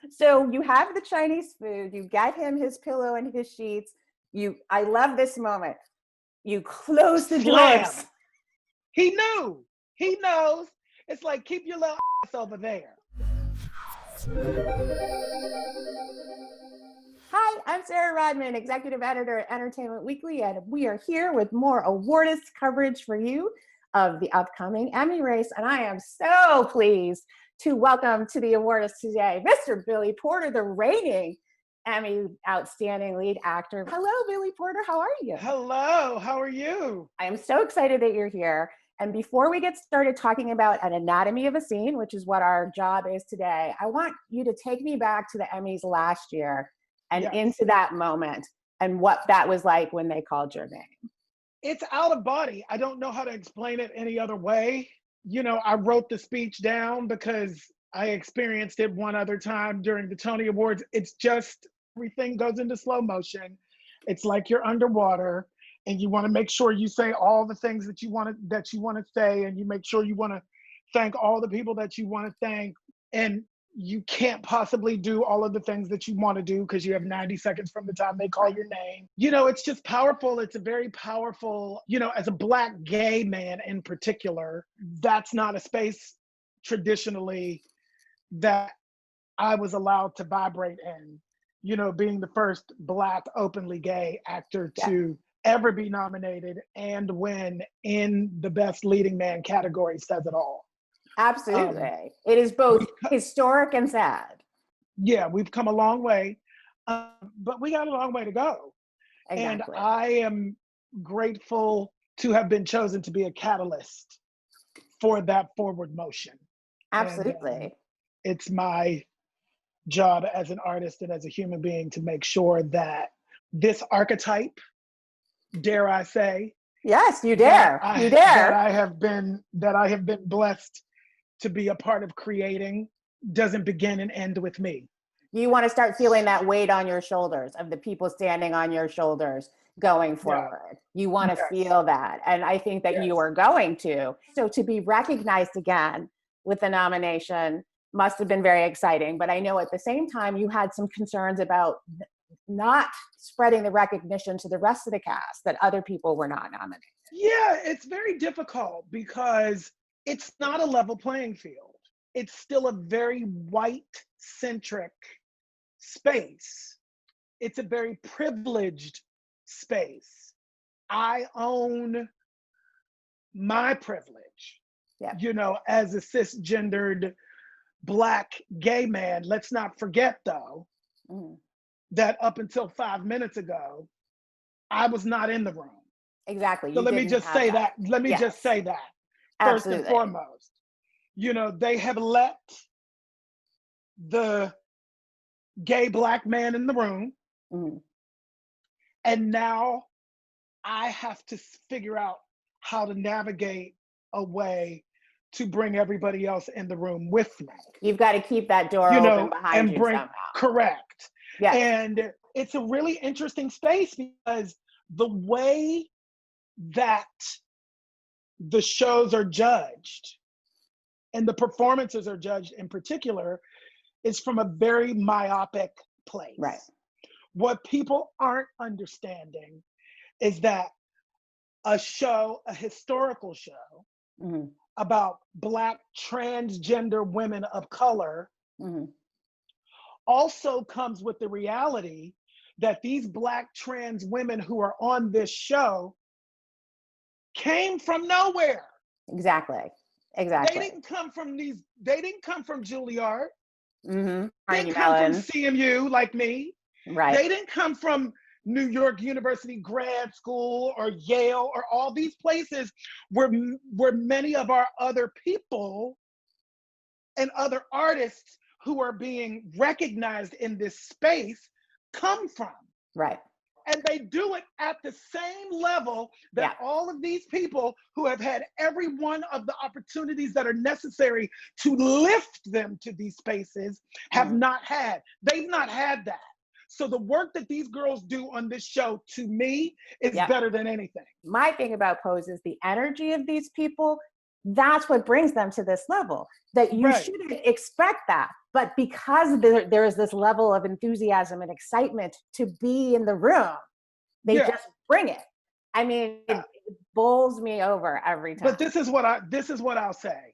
So you have the Chinese food, you get him his pillow and his sheets. I love this moment. You close the Slam. doors. He knew. He knows. It's like, keep your little ass over there. Hi, I'm Sarah Rodman, Executive Editor at Entertainment Weekly, and we are here with more awardist coverage for you of the upcoming Emmy race. And I am so pleased to welcome to the awardist today, Mr. Billy Porter, the reigning Emmy Outstanding Lead Actor. Hello, Billy Porter. How are you? Hello. How are you? I am so excited that you're here. And before we get started talking about an anatomy of a scene, which is what our job is today, I want you to take me back to the Emmys last year and into that moment and what that was like when they called your name. It's out of body. I don't know how to explain it any other way. You know, I wrote the speech down because I experienced it one other time during the Tony Awards. It's just everything goes into slow motion. It's like you're underwater and you want to make sure you say all the things that you want to say, and you make sure you want to thank all the people that you want to thank. And you can't possibly do all of the things that you want to do because you have 90 seconds from the time they call your name. You know, it's just powerful. It's a very powerful, you know, as a Black gay man in particular, that's not a space traditionally that I was allowed to vibrate in. You know, being the first Black openly gay actor to ever be nominated and win in the Best Leading Man category says it all. Absolutely. It is both historic and sad. Yeah, we've come a long way, but we got a long way to go. Exactly. And I am grateful to have been chosen to be a catalyst for that forward motion. Absolutely. And, it's my job as an artist and as a human being to make sure that this archetype, dare I say, yes, you dare. You dare. That I have been blessed to be a part of creating doesn't begin and end with me. You want to start feeling that weight on your shoulders of the people standing on your shoulders going forward. You want to feel that. And I think that you are going to. So to be recognized again with the nomination must have been very exciting. But I know at the same time, you had some concerns about not spreading the recognition to the rest of the cast that other people were not nominated. Yeah, it's very difficult because it's not a level playing field. It's still a very white-centric space. It's a very privileged space. I own my privilege. You know, as a cisgendered Black gay man. Let's not forget, though, that up until 5 minutes ago, I was not in the room. Exactly. So let me just say that. Let me just say that. First and foremost, you know, they have let the gay Black man in the room. And now I have to figure out how to navigate a way to bring everybody else in the room with me. You've got to keep that door open behind you somehow. Correct. Yes. And it's a really interesting space because the way that the shows are judged and the performances are judged in particular is from a very myopic place. Right. What people aren't understanding is that a historical show about Black transgender women of color also comes with the reality that these Black trans women who are on this show came from nowhere. Exactly. They didn't come from Juilliard. They didn't come from CMU like me. Right. They didn't come from New York University grad school or Yale or all these places where many of our other people and other artists who are being recognized in this space come from. Right. And they do it at the same level that all of these people who have had every one of the opportunities that are necessary to lift them to these spaces have not had. They've not had that. So the work that these girls do on this show, to me, is better than anything. My thing about Pose is the energy of these people. That's what brings them to this level. That you shouldn't expect that But because there is this level of enthusiasm and excitement to be in the room, they just bring it. I mean, it bowls me over every time. But this is what I'll say.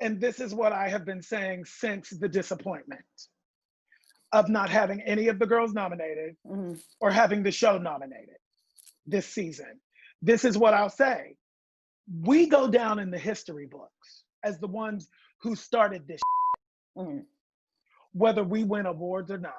And this is what I have been saying since the disappointment of not having any of the girls nominated or having the show nominated this season. This is what I'll say. We go down in the history books as the ones who started this whether we win awards or not.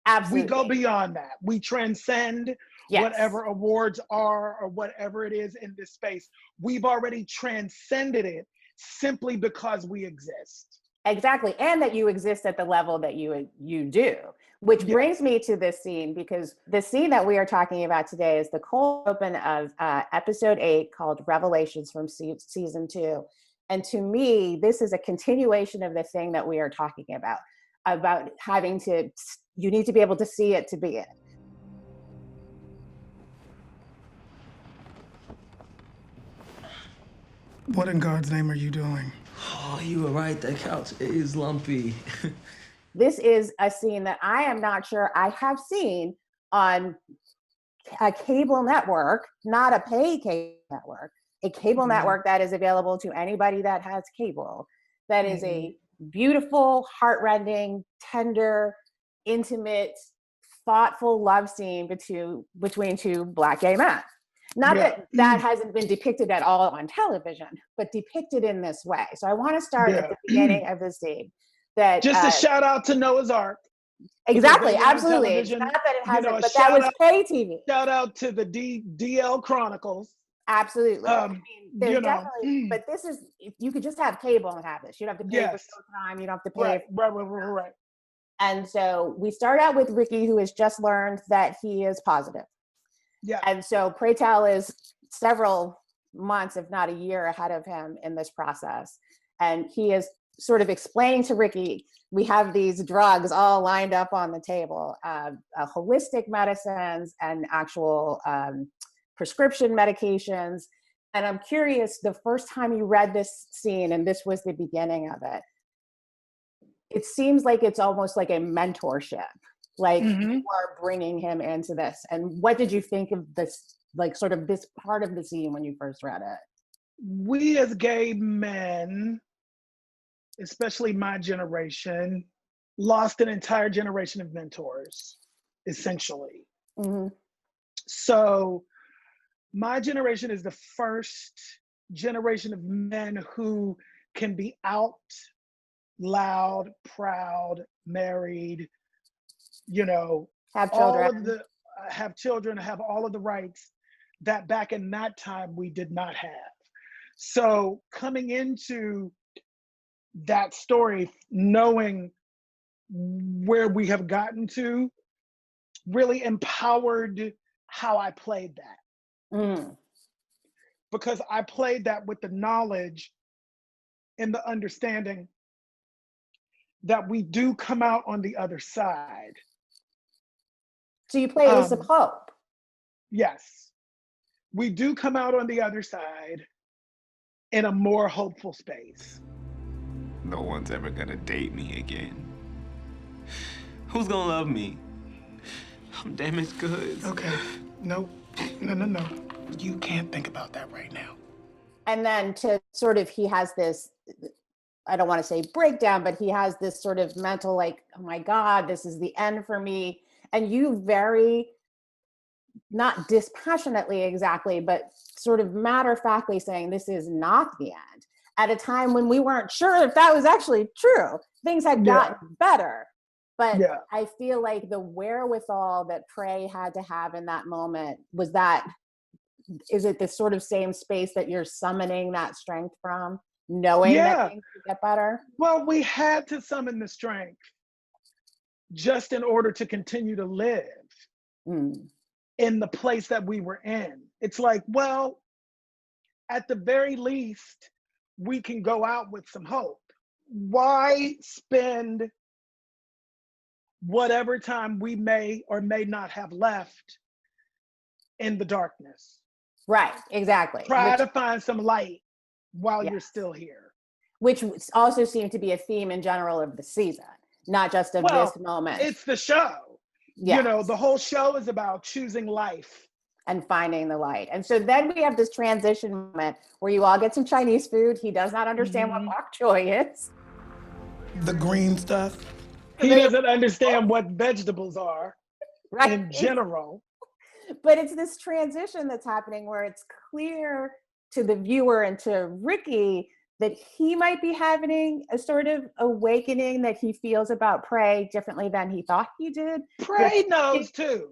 Absolutely. We go beyond that. We transcend whatever awards are or whatever it is in this space. We've already transcended it simply because we exist. Exactly. And that you exist at the level that you do, which brings me to this scene, because the scene that we are talking about today is the cold open of episode 8 called Revelations from season 2. And to me, this is a continuation of the thing that we are talking about having to, you need to be able to see it to be it. What in God's name are you doing? Oh, you were right. That couch is lumpy. This is a scene that I am not sure I have seen on a cable network, not a pay cable network, a cable network that is available to anybody that has cable. That is a beautiful, heartrending, tender, intimate, thoughtful love scene between two Black gay men. Not that hasn't been depicted at all on television, but depicted in this way. So I want to start at the beginning of the scene. That just a shout out to Noah's Ark. Exactly, absolutely. It's not that it hasn't, but that was pay TV. Shout out to the DL Chronicles. Absolutely. I mean, there's definitely, but this is, you could just have cable and have this. You don't have to pay for Showtime. You don't have to pay. Right. And so we start out with Ricky, who has just learned that he is positive. Yeah. And so Pray Tell is several months, if not a year ahead of him in this process. And he is sort of explaining to Ricky, we have these drugs all lined up on the table, holistic medicines and actual prescription medications. And I'm curious, the first time you read this scene, and this was the beginning of it, it seems like it's almost like a mentorship. Like you are bringing him into this. And what did you think of this, like sort of this part of the scene when you first read it? We as gay men, especially my generation, lost an entire generation of mentors, essentially. So my generation is the first generation of men who can be out, loud, proud, married, have children, have children, have all of the rights that back in that time we did not have. So coming into that story, knowing where we have gotten to, really empowered how I played that. Because I played that with the knowledge and the understanding that we do come out on the other side. So you play with some hope. Yes. We do come out on the other side in a more hopeful space. No one's ever gonna date me again. Who's gonna love me? I'm damaged goods. Okay, no. You can't think about that right now. And then to sort of, he has this, I don't want to say breakdown, but he has this sort of mental, like, oh my God, this is the end for me. And you very, not dispassionately exactly, but sort of matter-of-factly saying this is not the end, at a time when we weren't sure if that was actually true. Things had gotten better. But I feel like the wherewithal that Prey had to have in that moment was that, is it this sort of same space that you're summoning that strength from, knowing that things could get better? Well, we had to summon the strength just in order to continue to live in the place that we were in. It's like, well, at the very least, we can go out with some hope. Why spend whatever time we may or may not have left in the darkness? Right, exactly. Try to find some light while you're still here. which also seemed to be a theme in general of the season, not just of this moment. It's the show. Yes. You know, the whole show is about choosing life and finding the light. And so then we have this transition moment where you all get some Chinese food. He does not understand what bok choy is. The green stuff. He doesn't understand what vegetables are Right. in general. But it's this transition that's happening where it's clear to the viewer and to Ricky that he might be having a sort of awakening that he feels about Prey differently than he thought he did. Prey knows too.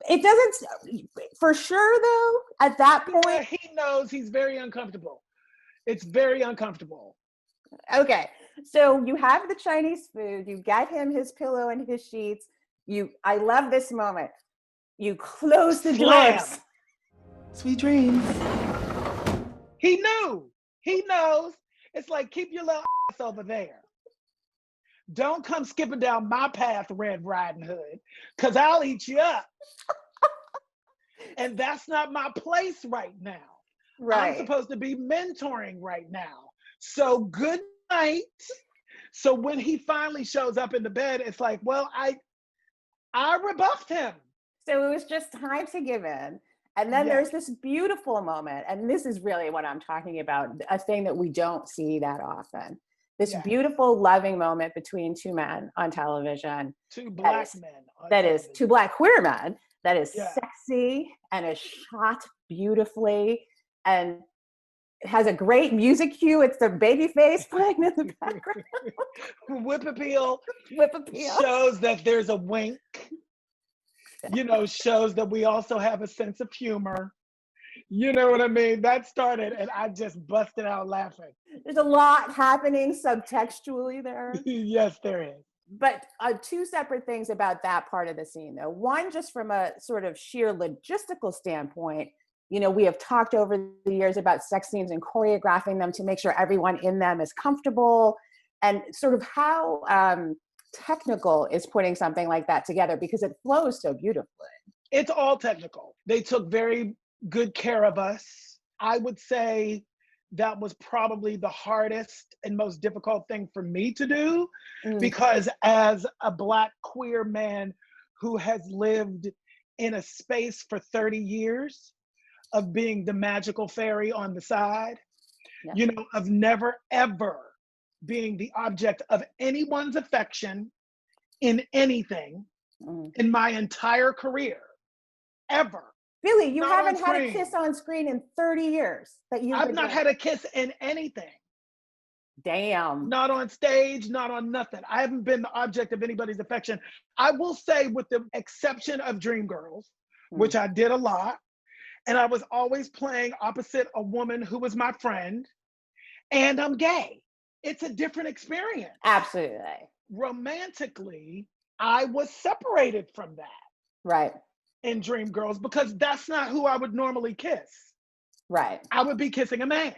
It doesn't, for sure though, at that point. Yeah, he knows he's very uncomfortable. It's very uncomfortable. Okay, so you have the Chinese food, you get him his pillow and his sheets. I love this moment. You close the doors. Sweet dreams. He knew. He knows. It's like, keep your little ass over there. Don't come skipping down my path, Red Riding Hood, because I'll eat you up. And that's not my place right now. Right. I'm supposed to be mentoring right now. So good night. So when he finally shows up in the bed, it's like, well, I rebuffed him. So it was just time to give in. And then there's this beautiful moment. And this is really what I'm talking about, a thing that we don't see that often. This beautiful, loving moment between two men on television. Two black men. That is, two black queer men. That is sexy and is shot beautifully and has a great music cue. It's the baby face playing in the background. Whip appeal. Whip appeal. Shows that there's a wink. You know, shows that we also have a sense of humor. You know what I mean? That started and I just busted out laughing. There's a lot happening subtextually there. Yes, there is. But two separate things about that part of the scene, though. One, just from a sort of sheer logistical standpoint, you know, we have talked over the years about sex scenes and choreographing them to make sure everyone in them is comfortable, and sort of how technical is putting something like that together, because it flows so beautifully. It's all technical. They took very good care of us. I would say that was probably the hardest and most difficult thing for me to do, because as a Black queer man who has lived in a space for 30 years of being the magical fairy on the side, you know, of never ever being the object of anyone's affection in anything in my entire career, ever. Billy, you Not haven't on had a screen. kiss on screen in 30 years. I've not had a kiss in anything. Damn. Not on stage, not on nothing. I haven't been the object of anybody's affection. I will say, with the exception of Dreamgirls, which I did a lot, and I was always playing opposite a woman who was my friend, and I'm gay. It's a different experience. Absolutely. Romantically, I was separated from that. Right. In Dreamgirls, because that's not who I would normally kiss. Right. I would be kissing a man.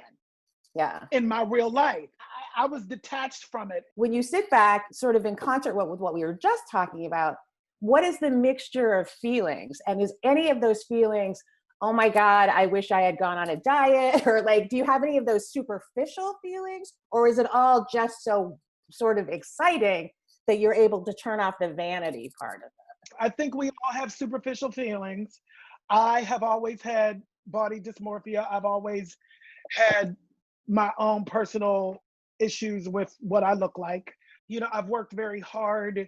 Yeah. In my real life. I was detached from it. When you sit back, sort of in concert with what we were just talking about, what is the mixture of feelings? And is any of those feelings, oh my God, I wish I had gone on a diet? Or like, do you have any of those superficial feelings? Or is it all just so sort of exciting that you're able to turn off the vanity part of it? I think we all have superficial feelings. I have always had body dysmorphia. I've always had my own personal issues with what I look like. You know, I've worked very hard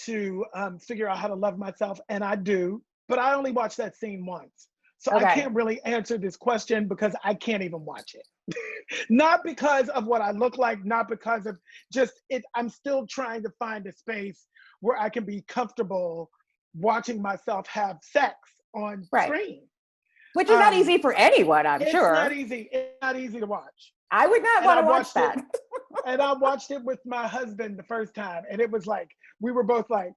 to figure out how to love myself, and I do, but I only watched that scene once. So I can't really answer this question because I can't even watch it. Not because of what I look like, not because of just it. I'm still trying to find a space where I can be comfortable watching myself have sex on screen. Which is not easy for anyone, I'm sure. It's not easy. It's not easy to watch. I would not want to watch that. And I watched it with my husband the first time, and it was like, we were both like,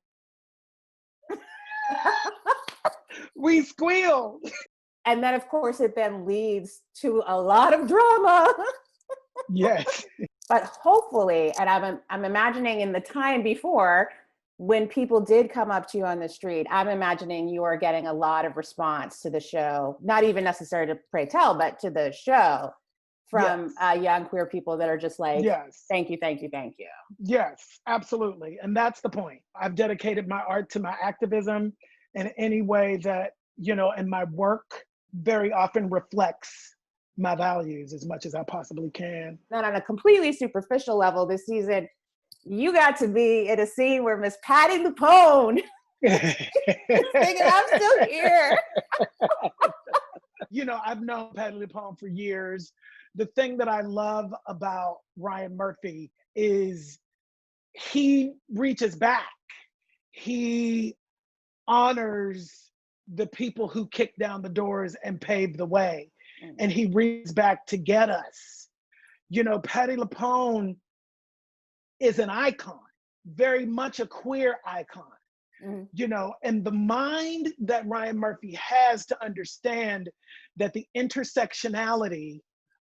we squealed. And then, of course, it then leads to a lot of drama. Yes. But hopefully, and I'm imagining in the time before, when people did come up to you on the street, I'm imagining you are getting a lot of response to the show, not even necessary to Pray Tell, but to the show, from young queer people that are just like, Yes. thank you, thank you, thank you. Yes, absolutely. And that's the point. I've dedicated my art to my activism in any way that, and my work very often reflects my values as much as I possibly can. Then on a completely superficial level this season, you got to be in a scene where Miss Patti LuPone singing I'm Still Here. I've known Patti LuPone for years. The thing that I love about Ryan Murphy is he reaches back. He honors the people who kicked down the doors and paved the way. And he reaches back to get us. Patti LuPone is an icon, very much a queer icon. And the mind that Ryan Murphy has to understand that the intersectionality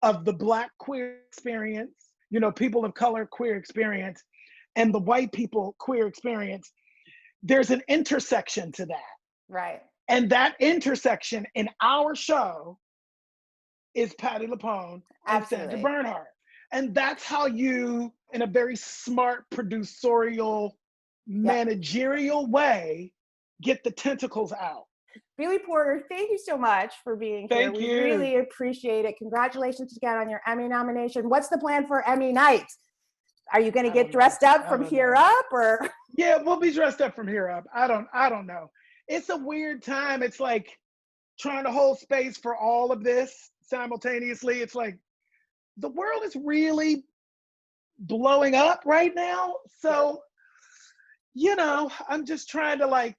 of the Black queer experience, people of color queer experience, and the white people queer experience, there's an intersection to that. Right. And that intersection in our show is Patti LuPone and Sandra Bernhard. And that's how you, in a very smart, producerial, managerial way, get the tentacles out. Billy Porter, thank you so much for being here. Thank you. We really appreciate it. Congratulations again on your Emmy nomination. What's the plan for Emmy night? Are you going to get dressed up from here up, or? Yeah, we'll be dressed up from here up. I don't know. It's a weird time. It's like trying to hold space for all of this simultaneously. It's like the world is really blowing up right now. So, I'm just trying to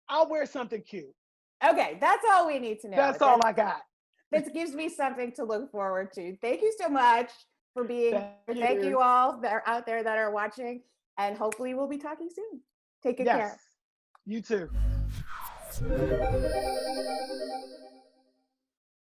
I'll wear something cute. Okay, that's all we need to know. That's all I got. This gives me something to look forward to. Thank you so much for being here. Thank you. you all that are out there that are watching, and hopefully we'll be talking soon. Take good care. You too.